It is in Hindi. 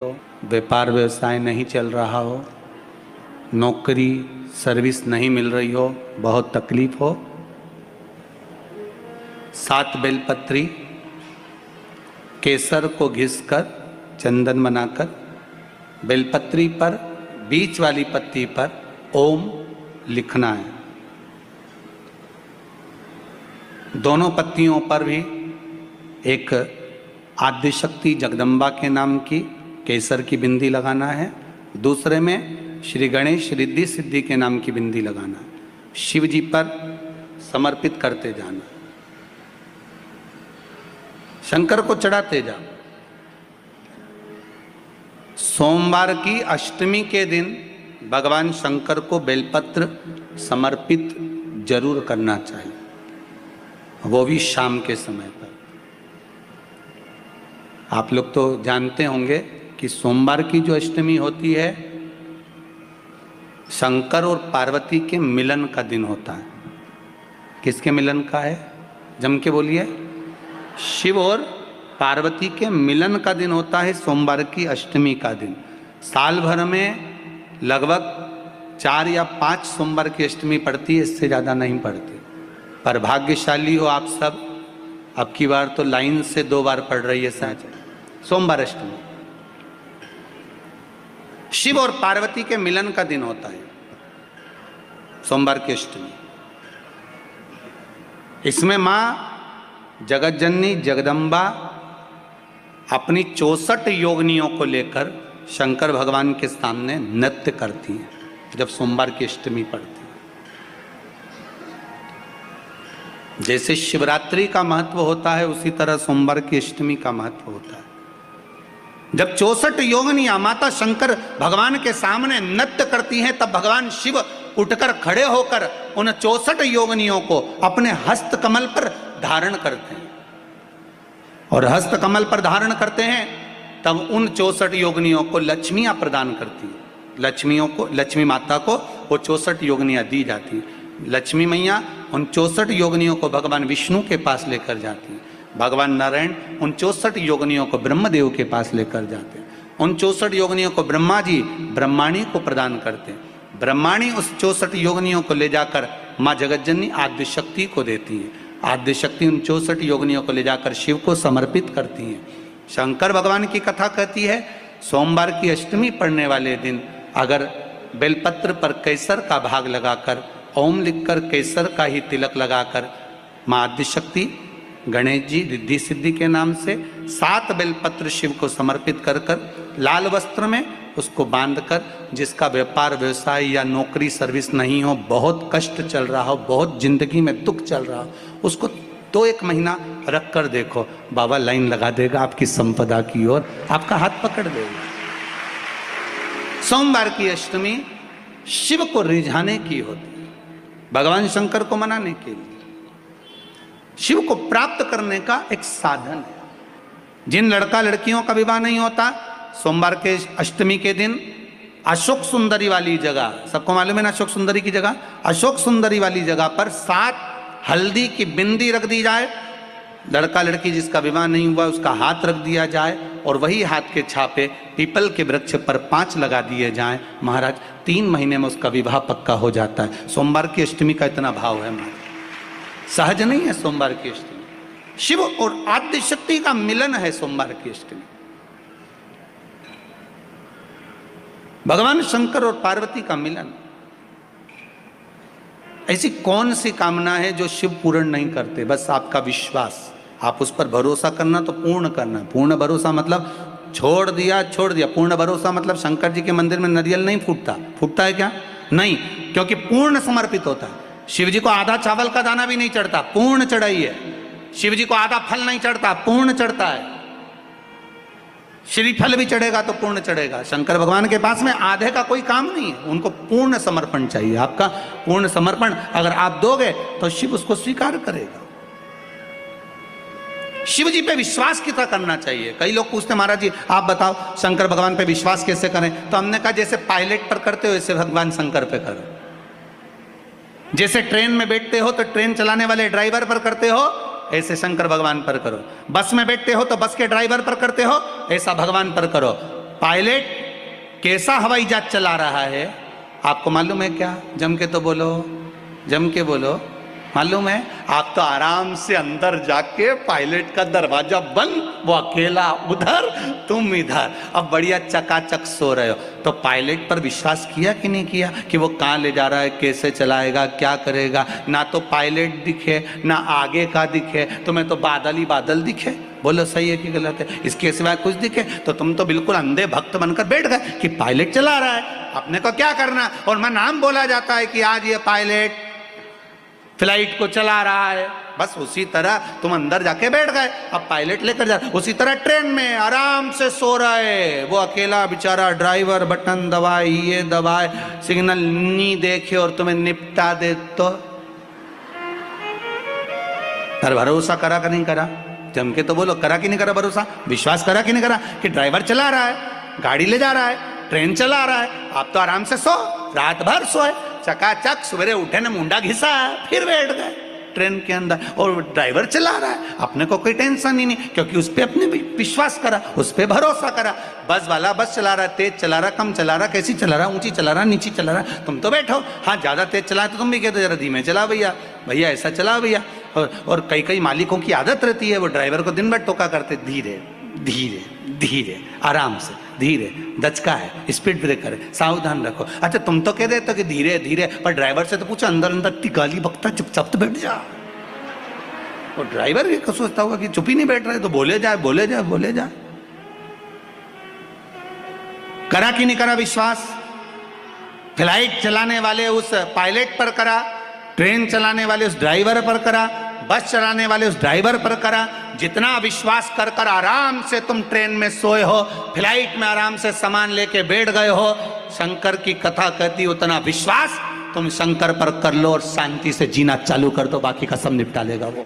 व्यापार व्यवसाय नहीं चल रहा हो, नौकरी सर्विस नहीं मिल रही हो, बहुत तकलीफ हो, 7 बेलपत्री केसर को घिसकर चंदन बनाकर बेलपत्री पर बीच वाली पत्ती पर ओम लिखना है। दोनों पत्तियों पर भी एक आद्यशक्ति जगदम्बा के नाम की केसर की बिंदी लगाना है, दूसरे में श्री गणेश रिद्धि सिद्धि के नाम की बिंदी लगाना है। शिव जी पर समर्पित करते जाना, शंकर को चढ़ाते जा। सोमवार की अष्टमी के दिन भगवान शंकर को बेलपत्र समर्पित जरूर करना चाहिए, वो भी शाम के समय पर। आप लोग तो जानते होंगे कि सोमवार की जो अष्टमी होती है शंकर और पार्वती के मिलन का दिन होता है। किसके मिलन का है? जम के बोलिए। शिव और पार्वती के मिलन का दिन होता है सोमवार की अष्टमी का दिन। साल भर में लगभग 4 या 5 सोमवार की अष्टमी पड़ती है, इससे ज़्यादा नहीं पड़ती। पर भाग्यशाली हो आप सब, अब की बार तो लाइन से 2 बार पड़ रही है साथ सोमवार अष्टमी। शिव और पार्वती के मिलन का दिन होता है सोमवार की अष्टमी। इसमें मां जगतजननी जगदम्बा अपनी 64 योगिनियों को लेकर शंकर भगवान के सामने नृत्य करती हैं जब सोमवार की अष्टमी पड़ती है। जैसे शिवरात्रि का महत्व होता है उसी तरह सोमवार की अष्टमी का महत्व होता है। जब 64 योगिनियां माता शंकर भगवान के सामने नृत्य करती हैं तब भगवान शिव उठकर खड़े होकर उन 64 योगिनियों को अपने हस्त कमल पर धारण करते हैं, और हस्त कमल पर धारण करते हैं तब उन 64 योगिनियों को लक्ष्मियां प्रदान करती हैं। लक्ष्मियों को, लक्ष्मी माता को वो 64 योगिनियां दी जाती हैं। लक्ष्मी मैया उन 64 योगिनियों को भगवान विष्णु के पास लेकर जाती हैं। भगवान नारायण उन 64 योगिनियों को ब्रह्मदेव के पास लेकर जाते हैं। उन 64 योगिनियों को ब्रह्मा जी ब्रह्माणी को प्रदान करते हैं। ब्रह्माणी उस 64 योगिनियों को ले जाकर माँ जगतजननी आद्यशक्ति को देती हैं। आद्यशक्ति उन 64 योगिनियों को ले जाकर शिव को समर्पित करती हैं। शंकर भगवान की कथा कहती है सोमवार की अष्टमी पड़ने वाले दिन अगर बेलपत्र पर केसर का भाग लगाकर ओम लिखकर केसर का ही तिलक लगाकर माँ आद्यशक्ति गणेश जी रिद्धि सिद्धि के नाम से 7 बेलपत्र शिव को समर्पित कर लाल वस्त्र में उसको बांधकर, जिसका व्यापार व्यवसाय या नौकरी सर्विस नहीं हो, बहुत कष्ट चल रहा हो, बहुत जिंदगी में दुख चल रहा हो, उसको 2-1 महीना रख कर देखो, बाबा लाइन लगा देगा आपकी संपदा की ओर, आपका हाथ पकड़ देगा। सोमवार की अष्टमी शिव को रिझाने की होती है, भगवान शंकर को मनाने के लिए, शिव को प्राप्त करने का एक साधन है। जिन लड़का लड़कियों का विवाह नहीं होता सोमवार के अष्टमी के दिन अशोक सुंदरी वाली जगह, सबको मालूम है ना अशोक सुंदरी की जगह, अशोक सुंदरी वाली जगह पर 7 हल्दी की बिंदी रख दी जाए। लड़का लड़की जिसका विवाह नहीं हुआ उसका हाथ रख दिया जाए और वही हाथ के छापे पीपल के वृक्ष पर 5 लगा दिए जाएं। महाराज 3 महीने में उसका विवाह पक्का हो जाता है। सोमवार की अष्टमी का इतना भाव है महाराज, सहज नहीं है सोमवार की अष्टमी। शिव और आद्यशक्ति का मिलन है सोमवार की अष्टमी। भगवान शंकर और पार्वती का मिलन। ऐसी कौन सी कामना है जो शिव पूर्ण नहीं करते? बस आपका विश्वास, आप उस पर भरोसा करना तो पूर्ण करना। पूर्ण भरोसा मतलब छोड़ दिया। पूर्ण भरोसा मतलब शंकर जी के मंदिर में नारियल नहीं फूटता है क्या? नहीं, क्योंकि पूर्ण समर्पित होता है। शिव जी को आधा चावल का दाना भी नहीं चढ़ता, पूर्ण चढ़ाई है। शिव जी को आधा फल नहीं चढ़ता, पूर्ण चढ़ता है। श्रीफल भी चढ़ेगा तो पूर्ण चढ़ेगा। शंकर भगवान के पास में आधे का कोई काम नहीं है, उनको पूर्ण समर्पण चाहिए। आपका पूर्ण समर्पण अगर आप दोगे तो शिव उसको स्वीकार करेगा। शिव जी पे विश्वास कितना करना चाहिए? कई लोग पूछते महाराज जी आप बताओ शंकर भगवान पे विश्वास कैसे करें? तो हमने कहा जैसे पायलट पर करते हो वैसे भगवान शंकर पे करो। जैसे ट्रेन में बैठते हो तो ट्रेन चलाने वाले ड्राइवर पर करते हो, ऐसे शंकर भगवान पर करो। बस में बैठते हो तो बस के ड्राइवर पर करते हो, ऐसा भगवान पर करो। पायलट कैसा हवाई जहाज चला रहा है आपको मालूम है क्या? जम के तो बोलो, जम के बोलो। मालूम है? आप तो आराम से अंदर जाके पायलट का दरवाजा बंद, वो अकेला उधर, तुम इधर, अब बढ़िया चकाचक सो रहे हो। तो पायलट पर विश्वास किया कि नहीं किया कि वो कहाँ ले जा रहा है, कैसे चलाएगा, क्या करेगा? ना तो पायलट दिखे, ना आगे का दिखे, तुम्हें तो बादल ही बादल दिखे। बोलो सही है कि गलत है? इसके सिवाय कुछ दिखे तो तुम तो बिल्कुल अंधे भक्त बनकर बैठ गए कि पायलट चला रहा है, अपने को क्या करना। और मैं नाम बोला जाता है कि आज ये पायलट फ्लाइट को चला रहा है, बस उसी तरह तुम अंदर जाके बैठ गए, अब पायलट लेकर जा। उसी तरह ट्रेन में आराम से सो रहा है वो अकेला बेचारा ड्राइवर, बटन दबाए, ये दबाए, सिग्नल नहीं देखे और तुम्हें निपटा दे तो पर भरोसा करा कि नहीं करा? जम के तो बोलो, करा कि नहीं करा भरोसा? विश्वास करा कि नहीं करा कि ड्राइवर चला रहा है, गाड़ी ले जा रहा है, ट्रेन चला रहा है, आप तो आराम से सो, रात भर सोए, चकाचक सवेरे उठे ने मुंडा घिसा, फिर बैठ गए ट्रेन के अंदर और ड्राइवर चला रहा है, अपने को कोई टेंशन ही नहीं, क्योंकि उस पर अपने विश्वास करा, उस पर भरोसा करा। बस वाला बस चला रहा है, तेज चला रहा, कम चला रहा, कैसी चला रहा, ऊंची चला रहा, नीची चला रहा, तुम तो बैठो। हाँ ज़्यादा तेज चला तो तुम भी कहते जरा धीमे चला भैया, भैया ऐसा चला भैया। और कई कई मालिकों की आदत रहती है, वो ड्राइवर को दिन भर टोका करते, धीरे धीरे धीरे, आराम से, धीरे, दचका है, स्पीड ब्रेकर है, सावधान रखो। अच्छा तुम तो कह देते हो कि धीरे धीरे, पर ड्राइवर से तो पूछो, अंदर अंदर इतनी गाली बकता, चुपचाप तो बैठ जा। और ड्राइवर ये सोचता होगा कि चुप ही नहीं बैठ रहे, तो बोले जाए बोले जाए बोले जाए। करा कि नहीं करा विश्वास? फ्लाइट चलाने वाले उस पायलट पर करा, ट्रेन चलाने वाले उस ड्राइवर पर करा, बस चलाने वाले उस ड्राइवर पर करा। जितना विश्वास कर कर आराम से तुम ट्रेन में सोए हो, फ्लाइट में आराम से सामान लेके बैठ गए हो, शंकर की कथा कहती उतना विश्वास तुम शंकर पर कर लो और शांति से जीना चालू कर दो, बाकी का सब निपटा लेगा वो।